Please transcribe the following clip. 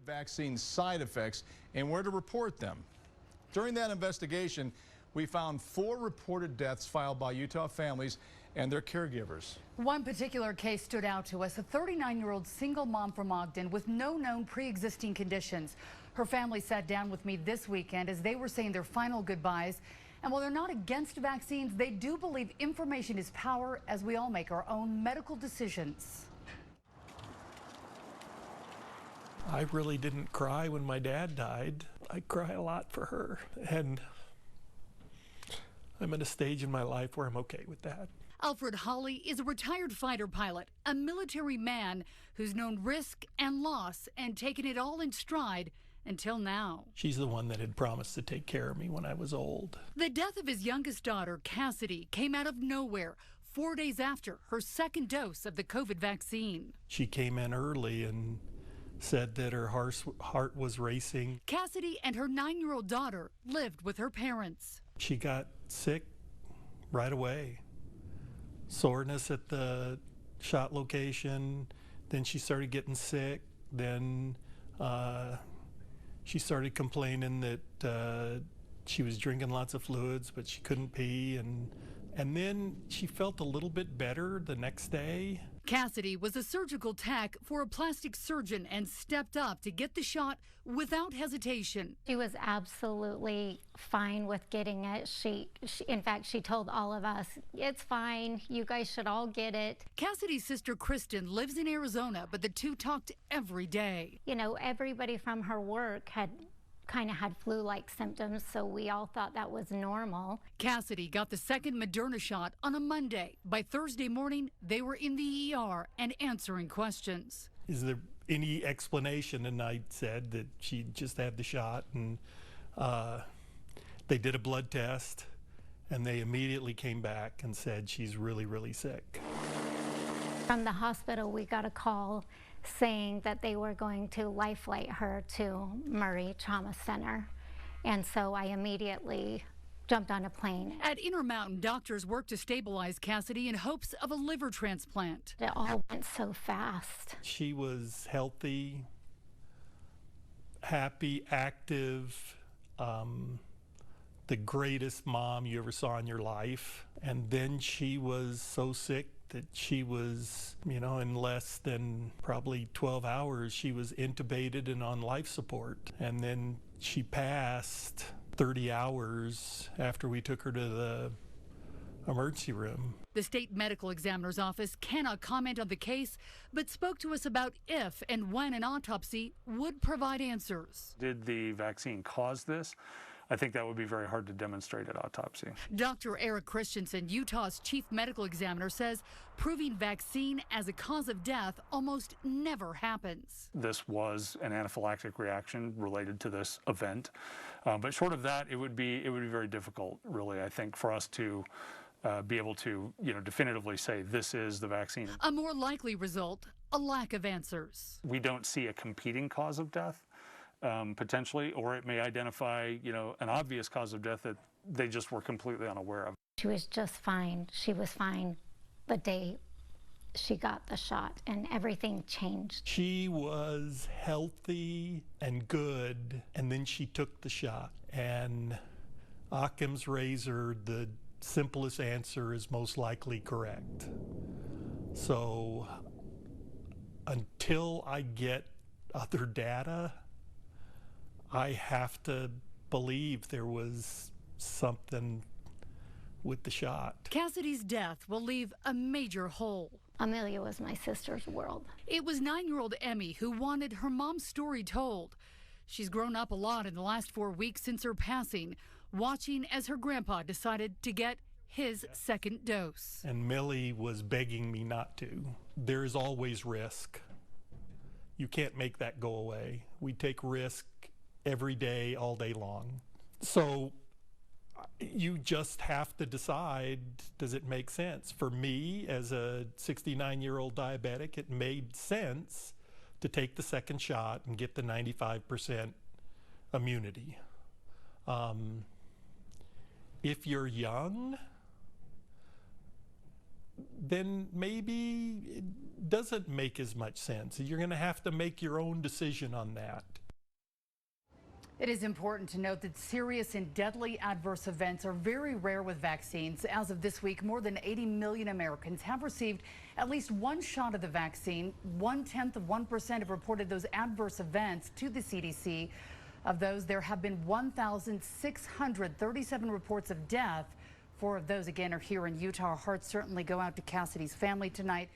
vaccine side effects and where to report them. During that investigation, we found 4 reported deaths filed by Utah families and their caregivers. One particular case stood out to us, a 39-year-old single mom from Ogden with no known pre-existing conditions. Her family sat down with me this weekend as they were saying their final goodbyes. And while they're not against vaccines, they do believe information is power as we all make our own medical decisions. I really didn't cry when my dad died. I cry a lot for her, and I'm at a stage in my life where I'm okay with that. Alfred Hawley is a retired fighter pilot, a military man who's known risk and loss and taken it all in stride until now. She's the one that had promised to take care of me when I was old. The death of his youngest daughter, Cassidy, came out of nowhere 4 days after her second dose of the COVID vaccine. She came in early and said that her heart was racing. Cassidy and her 9-year-old daughter lived with her parents. She got sick right away. Soreness at the shot location, then she started getting sick, then she started complaining that she was drinking lots of fluids, but she couldn't pee, and then she felt a little bit better the next day. Cassidy was a surgical tech for a plastic surgeon and stepped up to get the shot without hesitation. She was absolutely fine with getting it. In fact, she told all of us, it's fine, you guys should all get it. Cassidy's sister Kristen lives in Arizona, but the two talked every day. You know, everybody from her work had flu-like symptoms, so we all thought that was normal. Cassidy got the second Moderna shot on a Monday. By Thursday morning, they were in the ER and answering questions. Is there any explanation? And I said that she just had the shot, and they did a blood test, and they immediately came back and said she's really, really sick. From the hospital, we got a call saying that they were going to life-flight her to Murray Trauma Center. And so I immediately jumped on a plane. At Intermountain, doctors worked to stabilize Cassidy in hopes of a liver transplant. It all went so fast. She was healthy, happy, active, the greatest mom you ever saw in your life. And then she was so sick that she was, in less than probably 12 hours, she was intubated and on life support. And then she passed 30 hours after we took her to the emergency room. The state medical examiner's office cannot comment on the case, but spoke to us about if and when an autopsy would provide answers. Did the vaccine cause this? I think that would be very hard to demonstrate at autopsy. Dr. Eric Christensen, Utah's chief medical examiner, says proving vaccine as a cause of death almost never happens. This was an anaphylactic reaction related to this event, but short of that, it would be very difficult, really, I think, for us to be able to, definitively say this is the vaccine. A more likely result, a lack of answers. We don't see a competing cause of death. Potentially, or it may identify, an obvious cause of death that they just were completely unaware of. She was just fine. She was fine the day she got the shot, and everything changed. She was healthy and good, and then she took the shot. And Occam's razor, the simplest answer is most likely correct. So until I get other data, I have to believe there was something with the shot. Cassidy's death will leave a major hole. Amelia was my sister's world. It was 9-year-old Emmy who wanted her mom's story told. She's grown up a lot in the last 4 weeks since her passing, watching as her grandpa decided to get his second dose. And Millie was begging me not to. There's always risk. You can't make that go away. We take risk every day, all day long. So you just have to decide, does it make sense? For me, as a 69-year-old diabetic, it made sense to take the second shot and get the 95% immunity. If you're young, then maybe it doesn't make as much sense. You're going to have to make your own decision on that. It is important to note that serious and deadly adverse events are very rare with vaccines. As of this week, more than 80 million Americans have received at least one shot of the vaccine. 0.1% have reported those adverse events to the CDC. Of those, there have been 1,637 reports of death. 4 of those, again, are here in Utah. Our hearts certainly go out to Cassidy's family tonight.